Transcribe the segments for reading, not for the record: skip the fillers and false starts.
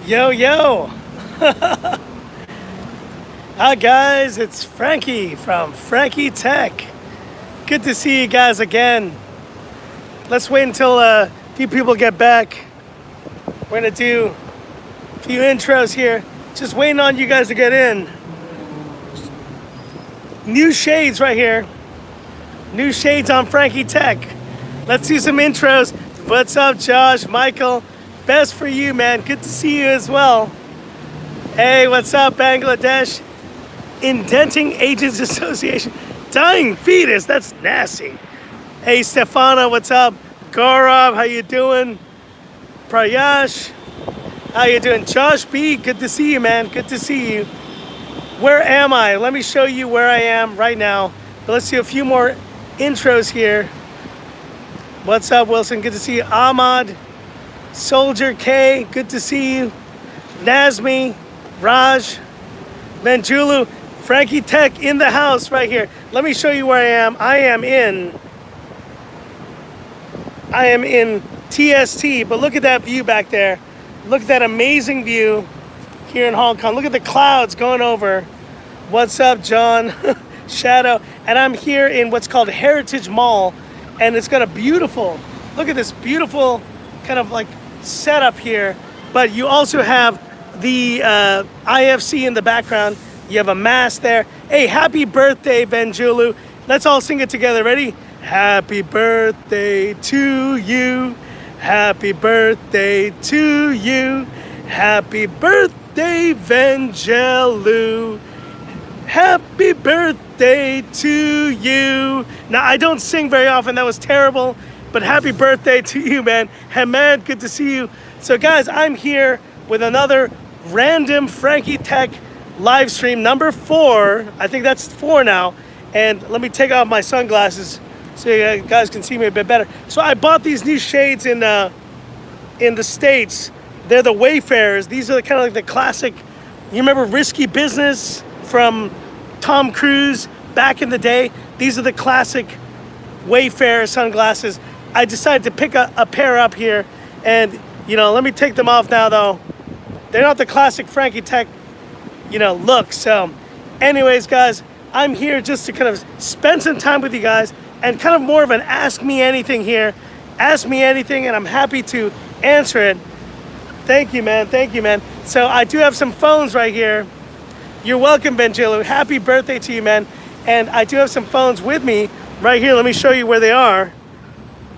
Yo, yo. Hi, guys. It's Frankie from Frankie Tech. Good to see you guys again. Let's wait until a few people get back. We're going to do a few intros here. Just waiting on you guys to get in. New shades right here. New shades on Frankie Tech. Let's do some intros. What's up, Josh, Michael? Best for you, man. Good to see you as well. Hey, what's up, Bangladesh? Indenting Agents Association. Dying fetus, that's nasty. Hey, Stefana, what's up? Gaurav, how you doing? Prayash, how you doing? Josh B, good to see you, man. Good to see you. Where am I? Let me show you where I am right now. But let's do a few more intros here. What's up, Wilson? Good to see you. Ahmad, Soldier K, good to see you. Nazmi, Raj, Manjulu, Frankie Tech in the house right here. Let me show you where I am. I am in TST, but look at that view back there. Look at that amazing view here in Hong Kong. Look at the clouds going over. What's up, John? Shadow. And I'm here in what's called Heritage Mall, and it's got a beautiful, look at this beautiful kind of like setup here. But you also have the IFC in the background. You have a mask there. Hey, happy birthday, Benjulu. Let's all sing it together. Ready? Happy birthday to you. Happy birthday to you. Happy birthday, Vengelu. Happy birthday to you. Now, I don't sing very often. That was terrible. But happy birthday to you, man. Hey, man, good to see you. So, guys, I'm here with another random Frankie Tech live stream, number 4. I think that's 4 now. And let me take off my sunglasses so you guys can see me a bit better. So I bought these new shades in the States. They're the Wayfarers. These are kind of like the classic. You remember Risky Business from Tom Cruise back in the day? These are the classic Wayfarer sunglasses. I decided to pick a pair up here, and let me take them off now though. They're not the classic Frankie Tech look. So anyways, guys, I'm here just to kind of spend some time with you guys and kind of more of an ask me anything here. Ask me anything and I'm happy to answer it. Thank you, man. Thank you, man. So I do have some phones right here. You're welcome, Benjilu. Happy birthday to you, man. And I do have some phones with me right here. Let me show you where they are.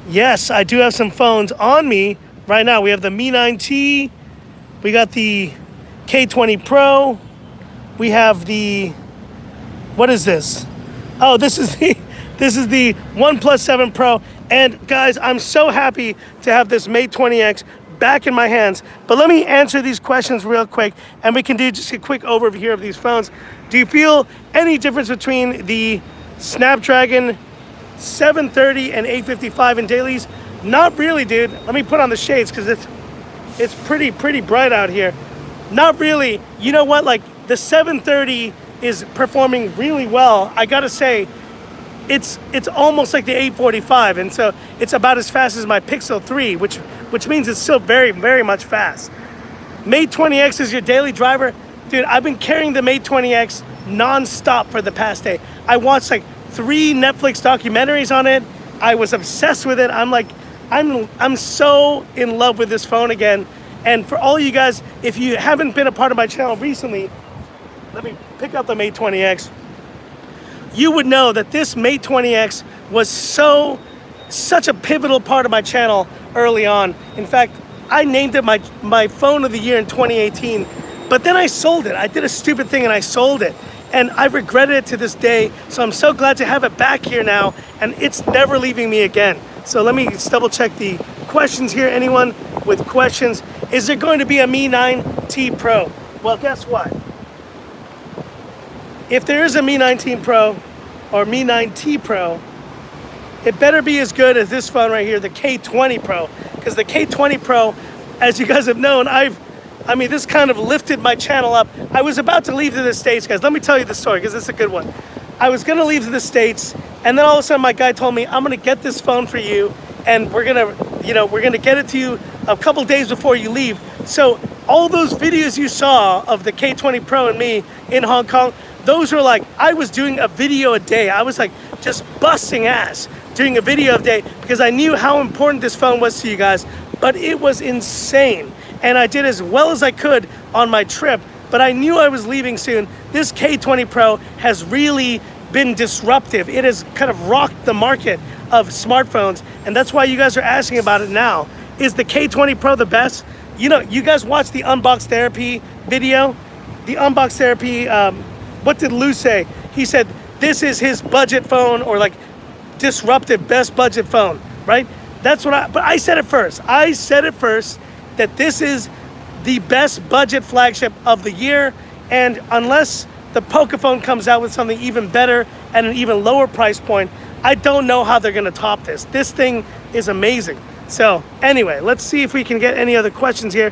Yes, I do have some phones on me right now. We have the Mi 9T. We got the K20 Pro. We have the, what is this? Oh, this is the OnePlus 7 Pro. And guys, I'm so happy to have this Mate 20X back in my hands. But let me answer these questions real quick, and we can do just a quick overview here of these phones. Do you feel any difference between the Snapdragon 730 and 855 in dailies? Not really, dude. Let me put on the shades because it's pretty bright out here. Not really. You know what? Like the 730 is performing really well. I gotta say, it's almost like the 845, and so it's about as fast as my Pixel 3, which means it's still very, very much fast. Mate 20X is your daily driver. Dude, I've been carrying the Mate 20X non-stop for the past day. I watched like 3 Netflix documentaries on it. I was obsessed with it. I'm so in love with this phone again. And for all you guys, if you haven't been a part of my channel recently, let me pick up the Mate 20X. You would know that this Mate 20X was such a pivotal part of my channel early on. In fact, I named it my phone of the year in 2018, but then I sold it. I did a stupid thing and I sold it. And I regretted it to this day. So I'm so glad to have it back here now, and it's never leaving me again. So let me just double check the questions here. Anyone with questions? Is there going to be a Mi 9T Pro? Well, guess what? If there is a Mi 9T Pro or Mi 9T Pro, it better be as good as this phone right here, the K20 Pro. Because the K20 Pro, as you guys have known, this kind of lifted my channel up. I was about to leave to the States, guys. Let me tell you the story, because it's a good one. I was gonna leave to the States, and then all of a sudden my guy told me, I'm gonna get this phone for you, and we're gonna get it to you a couple days before you leave. So all those videos you saw of the K20 Pro and me in Hong Kong, those were like, I was doing a video a day. I was like just busting ass doing a video a day because I knew how important this phone was to you guys, but it was insane. And I did as well as I could on my trip, but I knew I was leaving soon. This K20 Pro has really been disruptive. It has kind of rocked the market of smartphones, and that's why you guys are asking about it now. Is the K20 Pro the best? You know, you guys watched the Unbox Therapy video? The Unbox Therapy, what did Lou say? He said, this is his budget phone, or like disruptive best budget phone, right? That's what but I said it first. I said it first that this is the best budget flagship of the year, and unless the Pocophone comes out with something even better at an even lower price point, I don't know how they're gonna top this. This thing is amazing. So anyway, let's see if we can get any other questions here.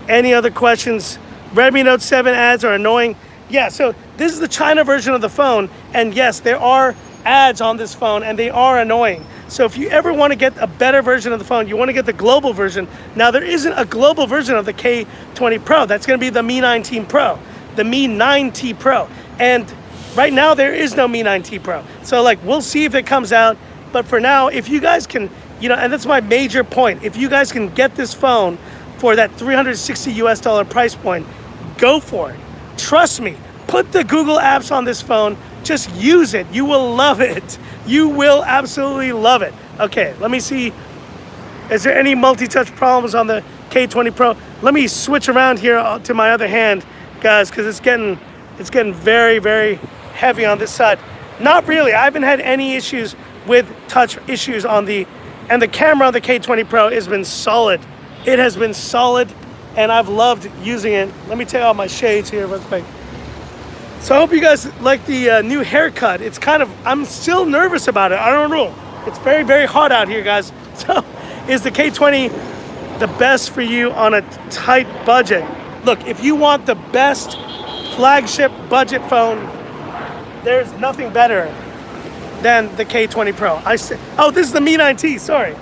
Any other questions? Redmi Note 7 ads are annoying. Yeah, so this is the China version of the phone, and yes, there are ads on this phone and they are annoying. So if you ever want to get a better version of the phone, you want to get the global version. Now there isn't a global version of the K20 Pro. That's going to be the Mi 9T Pro, the Mi 9T Pro. And right now there is no Mi 9T Pro. So like, we'll see if it comes out. But for now, if you guys can, you know, and that's my major point. If you guys can get this phone for that $360 US price point, go for it. Trust me, put the Google apps on this phone. Just use it. You will love it. You will absolutely love it. Okay, let me see. Is there any multi-touch problems on the K20 Pro? Let me switch around here to my other hand, guys, because it's getting very, very heavy on this side. Not really. I haven't had any issues with touch issues on and the camera on the K20 Pro has been solid. It has been solid, and I've loved using it. Let me take off my shades here real quick. So I hope you guys like the new haircut. It's kind of, I'm still nervous about it. I don't know. It's very, very hot out here, guys. So is the K20 the best for you on a tight budget? Look, if you want the best flagship budget phone, there's nothing better than the K20 Pro. Oh, this is the Mi 9T, sorry.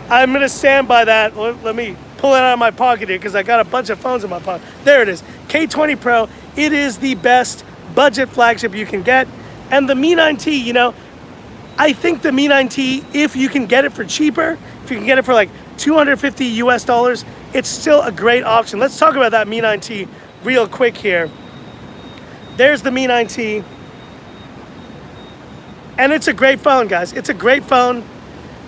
I'm gonna stand by that. Let me pull it out of my pocket here because I got a bunch of phones in my pocket. There it is, K20 Pro. It is the best budget flagship you can get. And the Mi 9T, you know, I think the Mi 9T, if you can get it for cheaper, if you can get it for like $250 US, it's still a great option. Let's talk about that Mi 9T real quick here. There's the Mi 9T. And it's a great phone, guys. It's a great phone.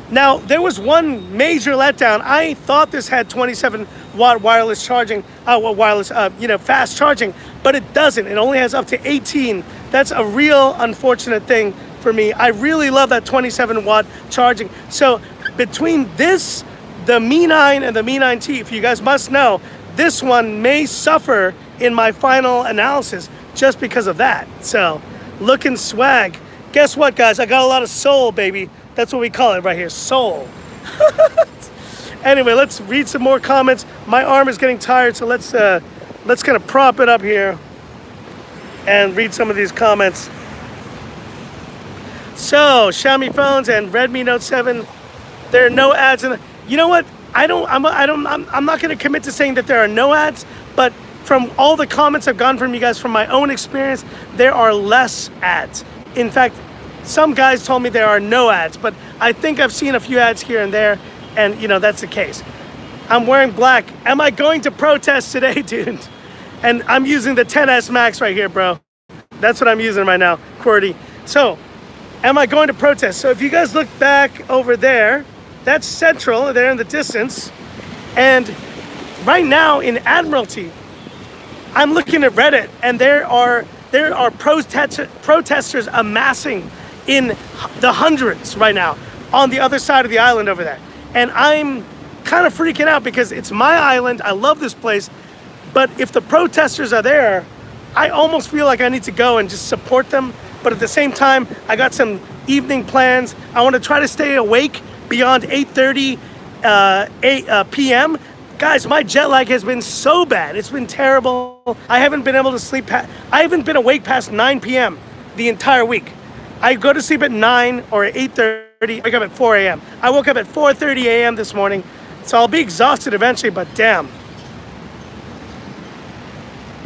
Now, there was one major letdown. I thought this had 27-watt wireless charging, fast charging, but it doesn't. It only has up to 18. That's a real unfortunate thing for me. I really love that 27-watt charging. So between this, the Mi 9 and the Mi 9T, if you guys must know, this one may suffer in my final analysis just because of that. So, looking swag. Guess what, guys? I got a lot of soul, baby. That's what we call it right here, soul. Anyway, let's read some more comments. My arm is getting tired, so let's kind of prop it up here and read some of these comments. So, Xiaomi phones and Redmi Note 7, there are no ads in. You know what? I'm not going to commit to saying that there are no ads, but from all the comments I've gotten from you guys, from my own experience, there are less ads. In fact, some guys told me there are no ads, but I think I've seen a few ads here and there, and you know, that's the case. I'm wearing black. Am I going to protest today, dude? And I'm using the 10S Max right here, bro. That's what I'm using right now, QWERTY. So, am I going to protest? So if you guys look back over there, that's Central, there in the distance. And right now in Admiralty, I'm looking at Reddit, and there are protesters amassing in the hundreds right now on the other side of the island over there. And I'm kind of freaking out because it's my island. I love this place. But if the protesters are there, I almost feel like I need to go and just support them. But at the same time, I got some evening plans. I want to try to stay awake beyond 8:30 p.m. Guys, my jet lag has been so bad. It's been terrible. I haven't been able to sleep. I haven't been awake past 9 p.m. the entire week. I go to sleep at 9 or 8:30, wake up at 4 a.m. I woke up at 4:30 a.m. this morning, so I'll be exhausted eventually, but damn.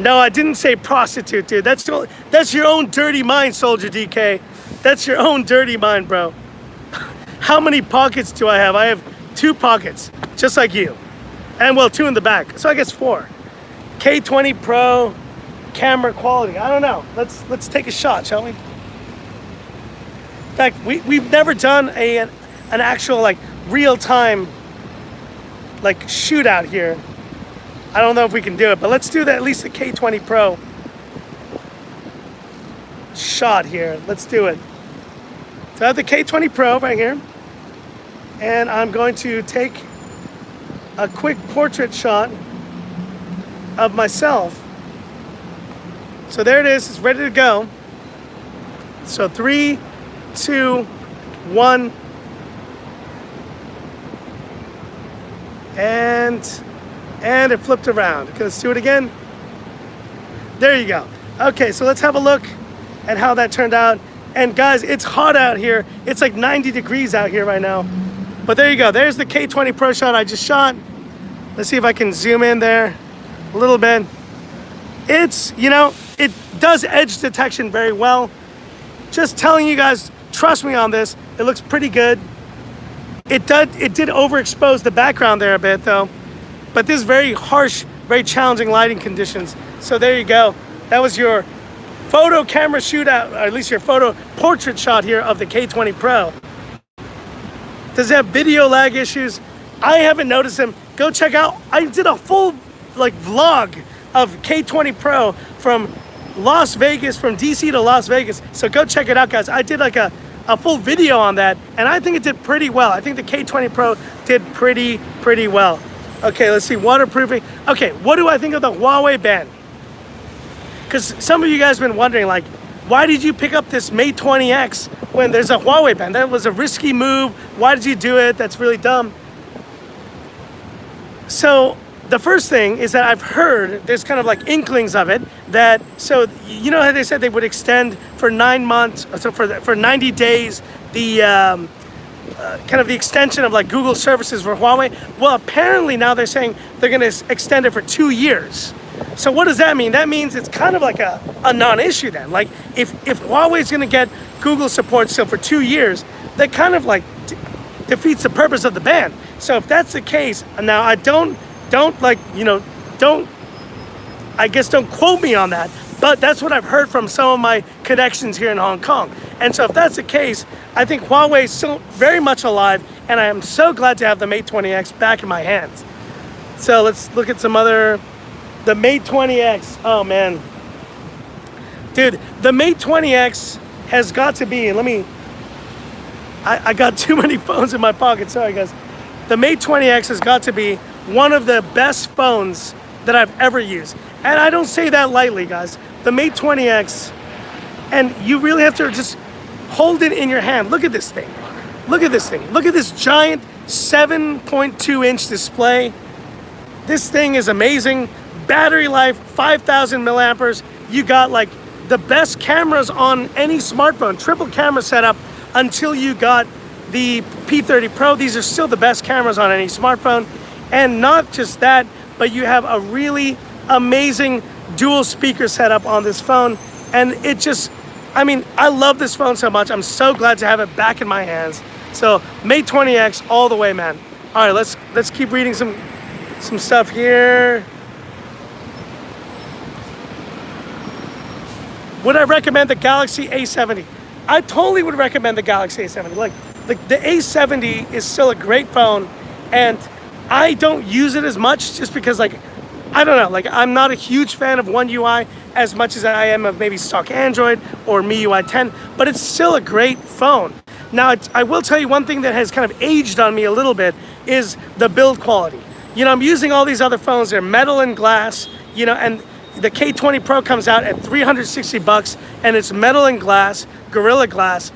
No, I didn't say prostitute, dude. That's your own dirty mind, Soldier DK. That's your own dirty mind, bro. How many pockets do I have? I have 2 pockets, just like you. And well, 2 in the back, so I guess 4. K20 Pro camera quality. I don't know. Let's take a shot, shall we? In fact, we've never done an actual like real-time like shootout here. I don't know if we can do it, but let's do that, at least the K20 Pro shot here. Let's do it. So I have the K20 Pro right here, and I'm going to take a quick portrait shot of myself. So there it is, it's ready to go. So 3, 2, 1, and it flipped around. Okay, let's do it again. There you go. Okay, so let's have a look at how that turned out. And guys, it's hot out here. It's like 90 degrees out here right now. But there you go. There's the K20 Pro shot I just shot. Let's see if I can zoom in there a little bit. It's, you know, it does edge detection very well. Just telling you guys, trust me on this. It looks pretty good. It did overexpose the background there a bit though. But this is very harsh, very challenging lighting conditions. So there you go. That was your photo camera shootout, or at least your photo portrait shot here of the K20 Pro. Does it have video lag issues? I haven't noticed them. Go check out, I did a full like vlog of K20 Pro from Las Vegas, from DC to Las Vegas. So go check it out, guys. I did like a full video on that, and I think it did pretty well. I think the K20 Pro did pretty well. Okay, let's see, waterproofing. Okay, what do I think of the Huawei Band? Because some of you guys have been wondering, like, why did you pick up this Mate 20X when there's a Huawei Band? That was a risky move. Why did you do it? That's really dumb. So the first thing is that I've heard, there's kind of like inklings of it, that, so you know how they said they would extend for 9 months, so for 90 days, the kind of the extension of like Google services for Huawei. Well, apparently now they're saying they're gonna extend it for 2 years. So what does that mean? That means it's kind of like a non-issue then. Like if Huawei's gonna get Google support still for 2 years, that kind of like defeats the purpose of the ban. So if that's the case, now I don't like, you know, don't quote me on that, but that's what I've heard from some of my connections here in Hong Kong. And so if that's the case, I think Huawei is still very much alive, and I am so glad to have the Mate 20X back in my hands. So let's look at some other, the Mate 20X, oh man. Dude, the Mate 20X has got to be, I got too many phones in my pocket, sorry guys. The Mate 20X has got to be one of the best phones that I've ever used. And I don't say that lightly, guys. The Mate 20X, and you really have to just hold it in your hand. Look at this thing. Look at this thing. Look at this giant 7.2-inch display. This thing is amazing. Battery life, 5,000 milliamperes. You got like the best cameras on any smartphone, triple camera setup until you got the P30 Pro. These are still the best cameras on any smartphone. And not just that, but you have a really amazing dual speaker setup on this phone. And it just, I mean, I love this phone so much. I'm so glad to have it back in my hands. So Mate 20X all the way, man. All right, let's keep reading some stuff here. Would I recommend the Galaxy A70? I totally would recommend the Galaxy A70. Like the A70 is still a great phone, and I don't use it as much just because, like, I don't know, like I'm not a huge fan of One UI as much as I am of maybe stock Android or MIUI 10, but it's still a great phone. Now, I will tell you one thing that has kind of aged on me a little bit is the build quality. You know, I'm using all these other phones, they're metal and glass, you know, and the K20 Pro comes out at 360 bucks and it's metal and glass, Gorilla Glass,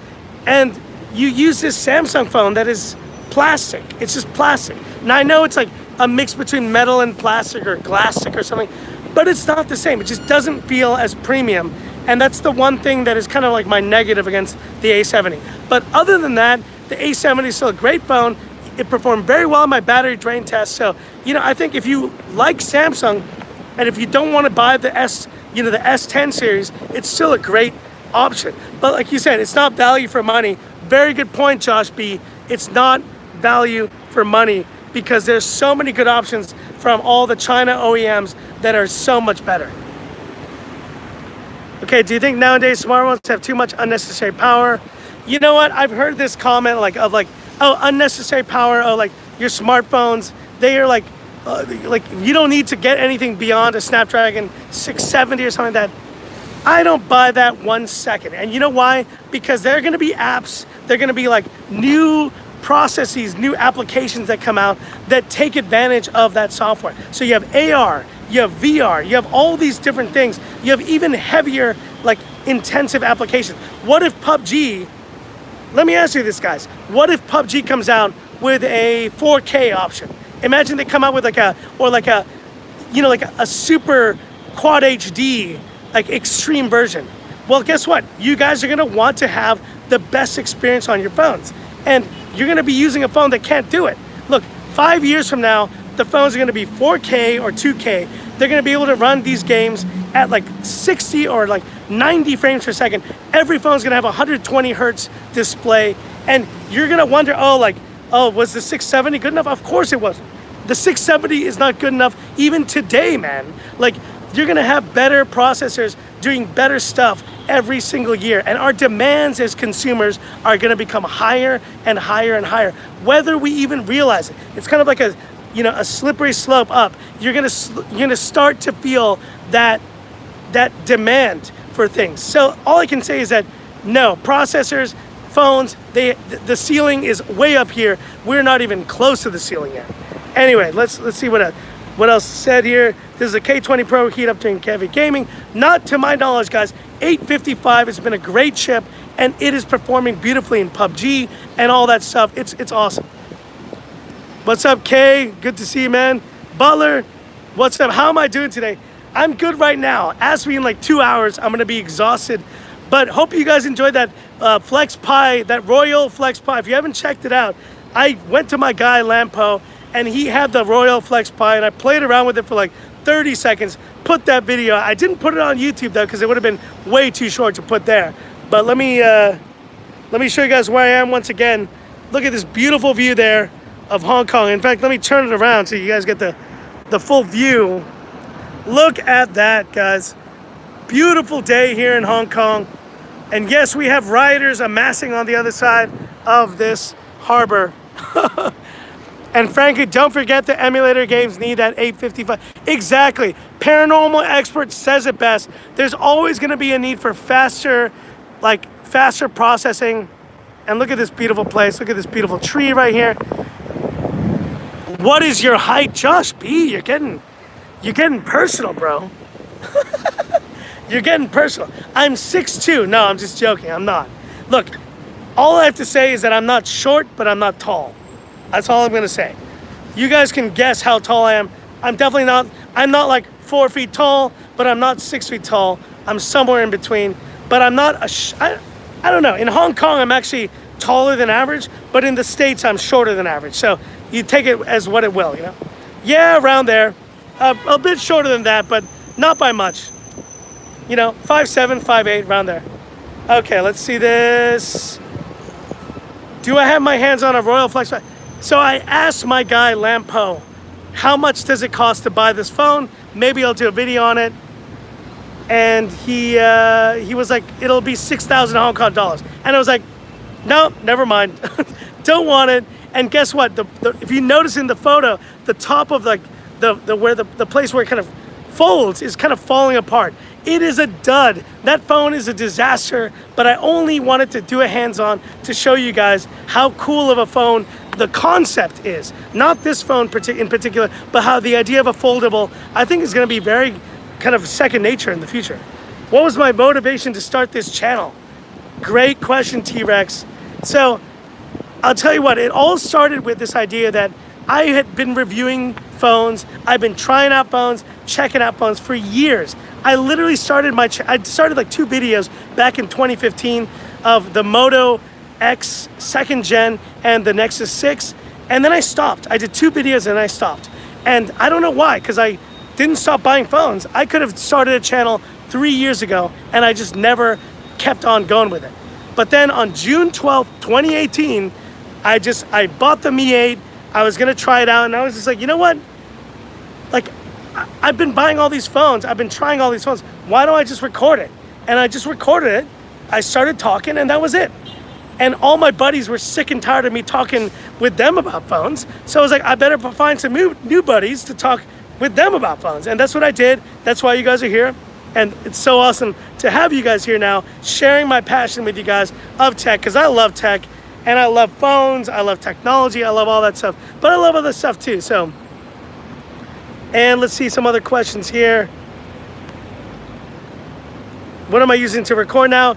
and you use this Samsung phone that is plastic. It's just plastic. Now I know it's like a mix between metal and plastic or glassic or something, but it's not the same. It just doesn't feel as premium. And that's the one thing that is kind of like my negative against the A70. But other than that, the A70 is still a great phone. It performed very well in my battery drain test. So, you know, I think if you like Samsung, And if you don't want to buy the the S10 series, it's still a great option. But like you said, it's not value for money. Very good point, Josh B. It's not value for money because there's so many good options from all the China OEMs that are so much better. Okay, do you think nowadays smartphones have too much unnecessary power? You know what? I've heard this comment oh, unnecessary power. Oh, like your smartphones, they are like you don't need to get anything beyond a Snapdragon 670 or something like that. I don't buy that 1 second. And you know why? Because there are going to be apps, they're going to be like new processes, new applications that come out that take advantage of that software. So you have AR, you have VR, you have all these different things. You have even heavier, like intensive applications. What if PUBG, let me ask you this, guys. What if PUBG comes out with a 4K option? Imagine they come out with like a super quad HD, like extreme version. Well, guess what? You guys are gonna want to have the best experience on your phones. And you're gonna be using a phone that can't do it. Look, 5 years from now, the phones are gonna be 4K or 2K. They're gonna be able to run these games at like 60 or like 90 frames per second. Every phone's gonna have a 120 hertz display. And you're gonna wonder, was the 670 good enough? Of course it wasn't. The 670 is not good enough even today, man. Like, you're gonna have better processors doing better stuff every single year. And our demands as consumers are gonna become higher and higher and higher, whether we even realize it. It's kind of like a slippery slope up. You're gonna start to feel that demand for things. So all I can say is that no, processors, phones, the ceiling is way up here. We're not even close to the ceiling yet. Anyway, let's see what else is said here. This is a K20 Pro heat up during heavy gaming. Not to my knowledge, guys. 855 has been a great chip, and it is performing beautifully in PUBG and all that stuff. It's awesome. What's up, Kay? Good to see you, man. Butler, what's up? How am I doing today? I'm good right now. Ask me in like 2 hours. I'm gonna be exhausted. But hope you guys enjoyed that Flex Pi, that Royal Flex Pi. If you haven't checked it out, I went to my guy Lampo, and he had the Royal Flex Pi, and I played around with it for like 30 seconds, put that video. I didn't put it on YouTube though, because it would have been way too short to put there. But let me show you guys where I am once again. Look at this beautiful view there of Hong Kong. In fact, let me turn it around so you guys get the full view. Look at that, guys. Beautiful day here in Hong Kong. And yes, we have rioters amassing on the other side of this harbor. And Frankie, don't forget the emulator games need that 855. Exactly. Paranormal Expert says it best. There's always going to be a need for faster processing. And look at this beautiful place. Look at this beautiful tree right here. What is your height, Josh B? You're getting personal, bro. You're getting personal. I'm 6'2". No, I'm just joking. I'm not. Look, all I have to say is that I'm not short, but I'm not tall. That's all I'm gonna say. You guys can guess how tall I am. I'm not like 4 feet tall, but I'm not 6 feet tall. I'm somewhere in between, but I'm not I don't know. In Hong Kong, I'm actually taller than average, but in the States, I'm shorter than average. So you take it as what it will, you know? Yeah, around there. A bit shorter than that, but not by much. You know, 5'7", 5'8", around there. Okay, let's see this. Do I have my hands on a Royal Flex? So I asked my guy Lampo, how much does it cost to buy this phone? Maybe I'll do a video on it. And he was like, it'll be 6,000 Hong Kong dollars. And I was like, no, never mind. Don't want it. And guess what? If you notice in the photo, the top of like the place where it kind of folds is kind of falling apart. It is a dud. That phone is a disaster, but I only wanted to do a hands-on to show you guys how cool of a phone the concept is. Not this phone in particular, but how the idea of a foldable, I think is gonna be very kind of second nature in the future. What was my motivation to start this channel? Great question, T-Rex. So I'll tell you what, it all started with this idea that I had been reviewing phones. I've been trying out phones, checking out phones for years. I literally started I started like 2 videos back in 2015 of the Moto X 2nd gen and the Nexus 6. And then I stopped. I did 2 videos and I stopped. And I don't know why, because I didn't stop buying phones. I could have started a channel 3 years ago, and I just never kept on going with it. But then on June 12th, 2018, I bought the Mi 8. I was gonna try it out, and I was just like, you know what? Like, I've been buying all these phones. I've been trying all these phones. Why don't I just record it? And I just recorded it. I started talking, and that was it. And all my buddies were sick and tired of me talking with them about phones. So I was like, I better find some new buddies to talk with them about phones. And that's what I did. That's why you guys are here. And it's so awesome to have you guys here now, sharing my passion with you guys of tech, because I love tech, and I love phones, I love technology, I love all that stuff. But I love other stuff too, so. And let's see some other questions here. What am I using to record now?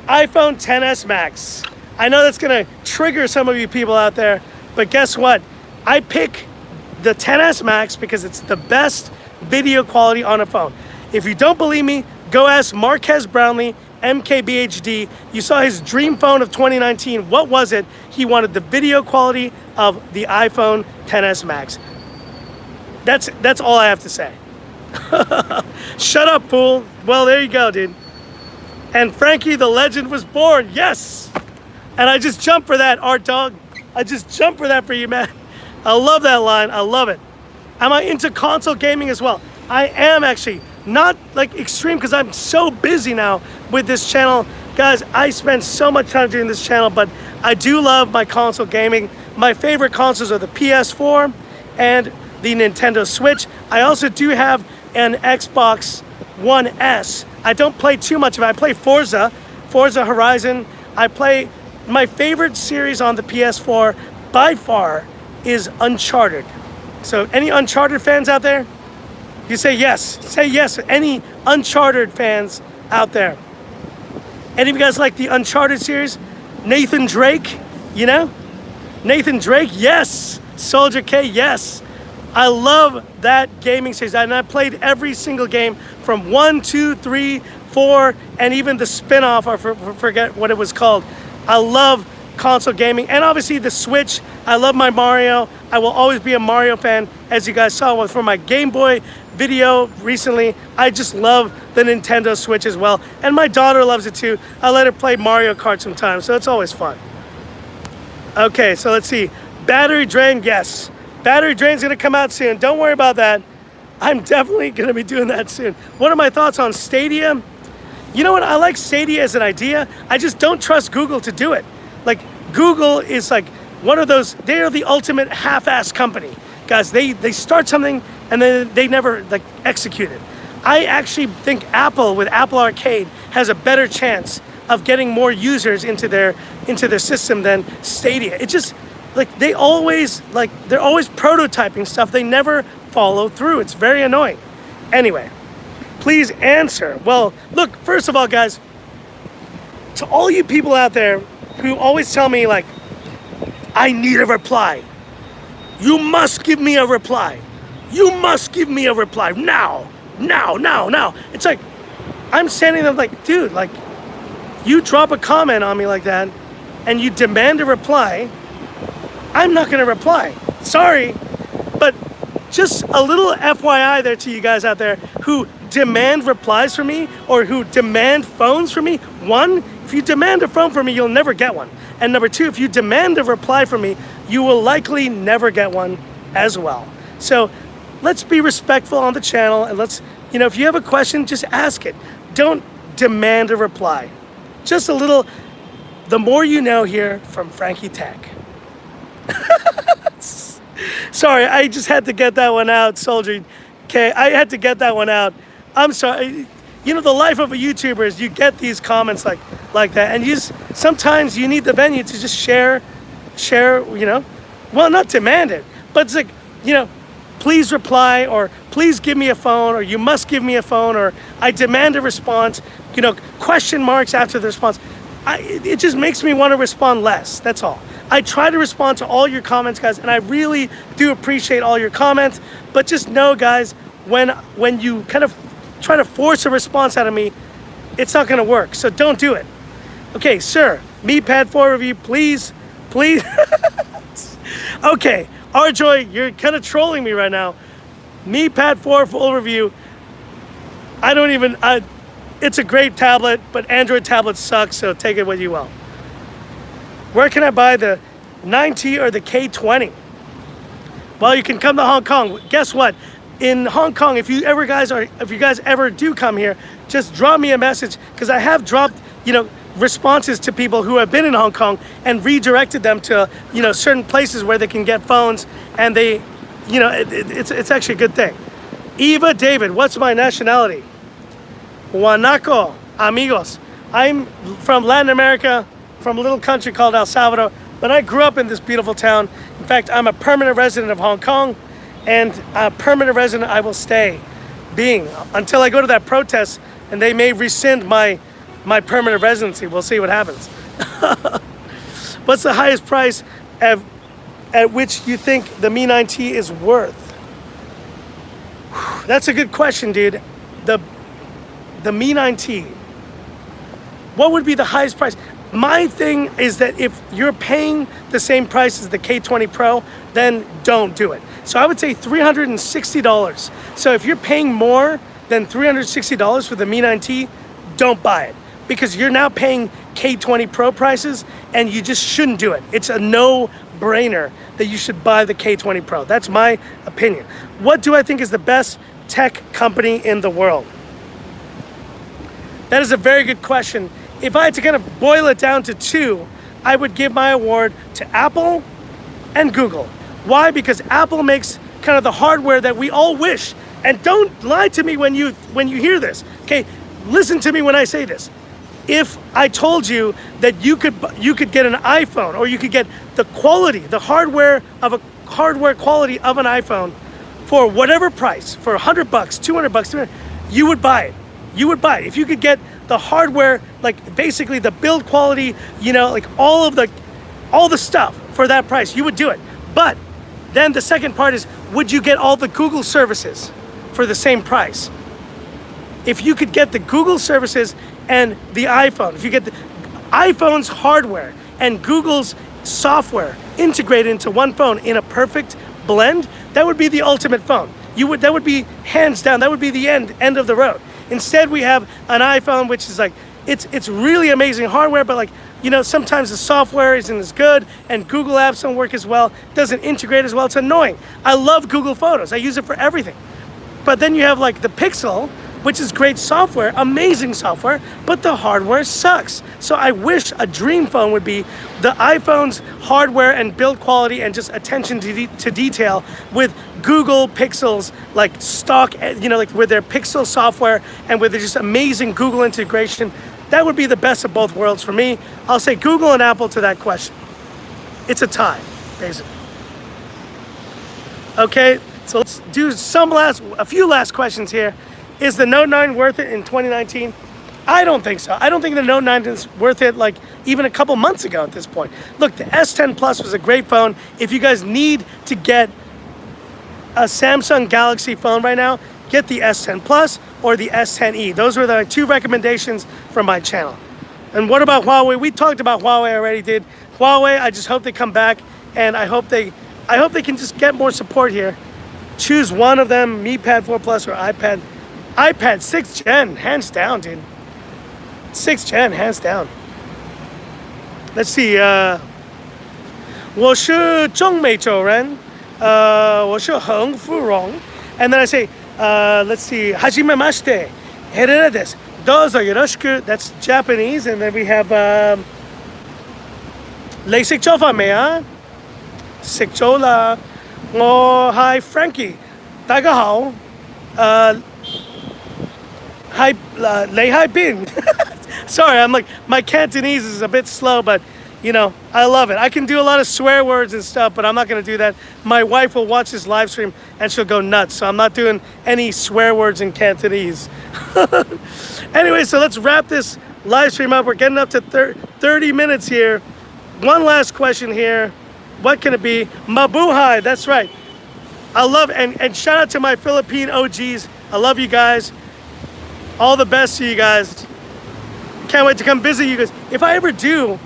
iPhone XS Max. I know that's gonna trigger some of you people out there, but guess what? I pick the XS Max because it's the best video quality on a phone. If you don't believe me, go ask Marquez Brownlee, MKBHD. You saw his dream phone of 2019. What was it? He wanted the video quality of the iPhone XS Max. That's all I have to say. Shut up, fool. Well, there you go, dude. And Frankie, the legend, was born. Yes. And I just jumped for that, Art Dog. I just jumped for that for you, man. I love that line. I love it. Am I into console gaming as well? I am actually. Not like extreme, because I'm so busy now with this channel. Guys, I spend so much time doing this channel, but I do love my console gaming. My favorite consoles are the PS4 and the Nintendo Switch. I also do have an Xbox One S. I don't play too much of it. I play Forza Horizon. I play, my favorite series on the PS4 by far is Uncharted. So any Uncharted fans out there? You say yes. Say yes. Any Uncharted fans out there? Any of you guys like the Uncharted series? Nathan Drake, you know? Nathan Drake, yes. Soldier K, yes. I love that gaming series. And I played every single game from 1, 2, 3, 4, and even the spin-off, I forget what it was called. I love console gaming, and obviously the Switch. I love my Mario. I will always be a Mario fan, as you guys saw from my Game Boy video recently. I just love the Nintendo Switch as well, and my daughter loves it too. I let her play Mario Kart sometimes, so it's always fun. Okay, so let's see. Battery drain, yes. Battery drain's gonna come out soon. Don't worry about that. I'm definitely gonna be doing that soon. What are my thoughts on Stadia? You know what? I like Stadia as an idea. I just don't trust Google to do it. Like, Google is like one of those, they are the ultimate half-ass company. Guys, they start something and then they never like execute it. I actually think Apple with Apple Arcade has a better chance of getting more users into their system than Stadia. It just like they're always prototyping stuff. They never follow through. It's very annoying. Anyway, please answer. Well, look, first of all, guys, to all you people out there who always tell me like, I need a reply. You must give me a reply. You must give me a reply now. It's like, I'm standing there like, dude, like, you drop a comment on me like that and you demand a reply, I'm not gonna reply. Sorry, but just a little FYI there to you guys out there who demand replies from me or who demand phones from me. One, if you demand a phone from me, you'll never get one. And number two, if you demand a reply from me, you will likely never get one as well. So let's be respectful on the channel, and let's, you know, if you have a question, just ask it. Don't demand a reply. Just a little, the more you know here from Frankie Tech. Sorry, I just had to get that one out, Soldier. Okay, I had to get that one out. I'm sorry. You know, the life of a YouTuber is you get these comments like that, and sometimes you need the venue to just share, you know, well, not demand it, but it's like, you know, please reply, or please give me a phone, or you must give me a phone, or I demand a response, you know, question marks after the response. It just makes me want to respond less, that's all. I try to respond to all your comments, guys, and I really do appreciate all your comments, but just know, guys, when you kind of try to force a response out of me, it's not gonna work, so don't do it. Okay, sir, MePad 4 review, please. Okay, Arjoy, you're kind of trolling me right now. Mi Pad 4 full review. It's a great tablet, but Android tablets suck, so take it what you will. Where can I buy the 9T or the K20? Well, you can come to Hong Kong. Guess what? In Hong Kong, if you guys ever do come here, just drop me a message, because I have dropped, responses to people who have been in Hong Kong and redirected them to, certain places where they can get phones, and they, it's actually a good thing. Eva David, what's my nationality? Wanako, amigos. I'm from Latin America, from a little country called El Salvador, but I grew up in this beautiful town. In fact, I'm a permanent resident of Hong Kong, and a permanent resident I will stay being until I go to that protest, and they may rescind my permanent residency. We'll see what happens. What's the highest price at which you think the Mi 9T is worth? That's a good question, dude. The Mi 9T, what would be the highest price? My thing is that if you're paying the same price as the K20 Pro, then don't do it. So I would say $360. So if you're paying more than $360 for the Mi 9T, don't buy it, because you're now paying K20 Pro prices, and you just shouldn't do it. It's a no-brainer that you should buy the K20 Pro. That's my opinion. What do I think is the best tech company in the world? That is a very good question. If I had to kind of boil it down to two, I would give my award to Apple and Google. Why? Because Apple makes kind of the hardware that we all wish. And don't lie to me when you hear this. Okay, listen to me when I say this. If I told you that you could get an iPhone, or you could get the quality, the hardware quality of an iPhone for whatever price, for $100, $200, you would buy it. You would buy it. If you could get the hardware, like basically the build quality, like all the stuff for that price, you would do it. But then the second part is, would you get all the Google services for the same price? If you could get the Google services and the iPhone, if you get the iPhone's hardware and Google's software integrated into one phone in a perfect blend, that would be the ultimate phone. That would be hands down, that would be the end of the road. Instead, we have an iPhone, which is like, it's really amazing hardware, but sometimes the software isn't as good, and Google apps don't work as well, doesn't integrate as well. It's annoying. I love Google Photos. I use it for everything. But then you have like the Pixel, which is great software, amazing software, but the hardware sucks. So I wish a dream phone would be the iPhone's hardware and build quality and just attention to detail with Google Pixels, like stock, like with their Pixel software and with their just amazing Google integration. That would be the best of both worlds for me. I'll say Google and Apple to that question. It's a tie, basically. Okay, so let's do a few last questions here. Is the Note 9 worth it in 2019? I don't think so. I don't think the Note 9 is worth it like even a couple months ago at this point. Look, the S10 Plus was a great phone. If you guys need to get a Samsung Galaxy phone right now, get the S10 Plus or the S10e. Those were the two recommendations from my channel. And what about Huawei? We talked about Huawei already, did. Huawei, I just hope they come back, and I hope they can just get more support here. Choose one of them, Mi Pad 4 Plus or iPad 6th gen, hands down, dude. 6th gen, hands down. Let's see. 我是中美洲人，我是恒富荣. And then I say, let's see, hajimemashite, herere desu. Dozo yoroshiku. That's Japanese. And then we have Leisik Jofa mea. Sikjola. Oh, hi, Frankie. 大家好. Hi, Lei Hai Bin. Sorry, I'm like, my Cantonese is a bit slow, but I love it. I can do a lot of swear words and stuff, but I'm not going to do that. My wife will watch this live stream and she'll go nuts. So I'm not doing any swear words in Cantonese. Anyway, so let's wrap this live stream up. We're getting up to 30 minutes here. One last question here. What can it be? Mabuhay, that's right. I love it. And shout out to my Philippine OGs. I love you guys. All the best to you guys. Can't wait to come visit you guys. If I ever do,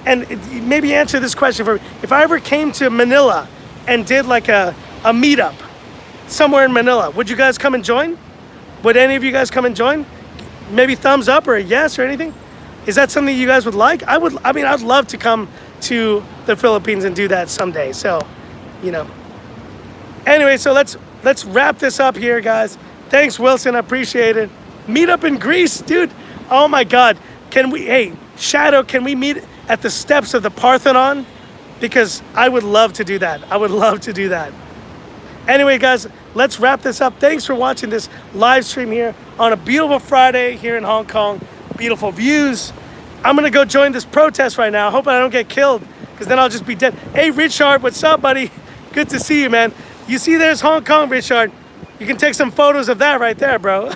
and maybe answer this question for me, if I ever came to Manila and did like a meetup somewhere in Manila. Would you guys come and join? Would any of you guys come and join? Maybe thumbs up or a yes or anything? Is that something you guys would like? I'd love to come to the Philippines and do that someday. So, you know. Anyway, so let's wrap this up here, guys. Thanks, Wilson. I appreciate it. Meet up in Greece, dude. Oh my God. Hey, Shadow, can we meet at the steps of the Parthenon? Because I would love to do that. I would love to do that. Anyway, guys, let's wrap this up. Thanks for watching this live stream here on a beautiful Friday here in Hong Kong. Beautiful views. I'm going to go join this protest right now. I hope I don't get killed, because then I'll just be dead. Hey, Richard, what's up, buddy? Good to see you, man. You see there's Hong Kong, Richard. You can take some photos of that right there, bro.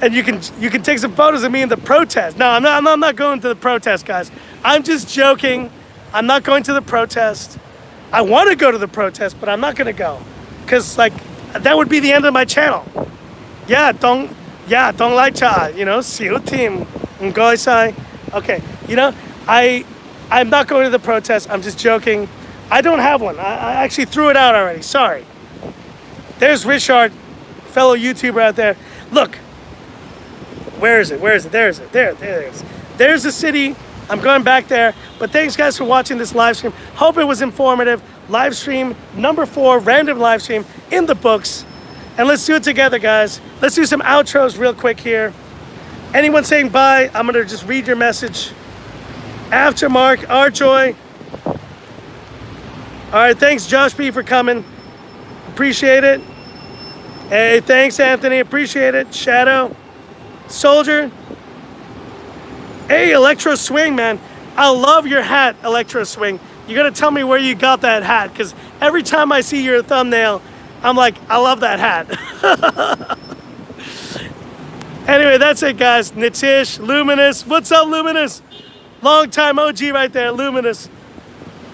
And you can take some photos of me in the protest. No, I'm not going to the protest, guys. I'm just joking. I'm not going to the protest. I want to go to the protest, but I'm not going to go, because like that would be the end of my channel. Don't like cha, you know, siu team, ngoi sai. Okay, you know, I'm not going to the protest. I'm just joking. I don't have one. I actually threw it out already. Sorry. There's Richard, fellow YouTuber out there. Look, where is it? Where is it? There is it. There it is. There's the city. I'm going back there. But thanks, guys, for watching this live stream. Hope it was informative. Live stream number 4, random live stream in the books. And let's do it together, guys. Let's do some outros real quick here. Anyone saying bye, I'm going to just read your message. After Mark, Arjoy. All right, thanks, Josh B, for coming. Appreciate it. Hey, thanks, Anthony. Appreciate it. Shadow. Soldier. Hey, Electro Swing, man. I love your hat, Electro Swing. You gotta tell me where you got that hat, because every time I see your thumbnail, I'm like, I love that hat. Anyway, that's it, guys. Nitish, Luminous. What's up, Luminous? Long time OG right there, Luminous.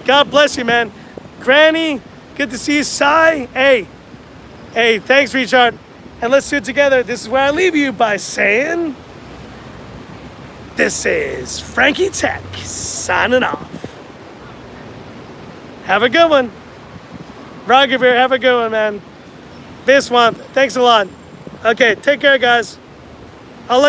God bless you, man. Granny, good to see you. Sai, hey, thanks, Richard. And let's do it together. This is where I leave you by saying, this is Frankie Tech signing off. Have a good one. Raghavir, have a good one, man. This one, thanks a lot. Okay, take care, guys. I'll let you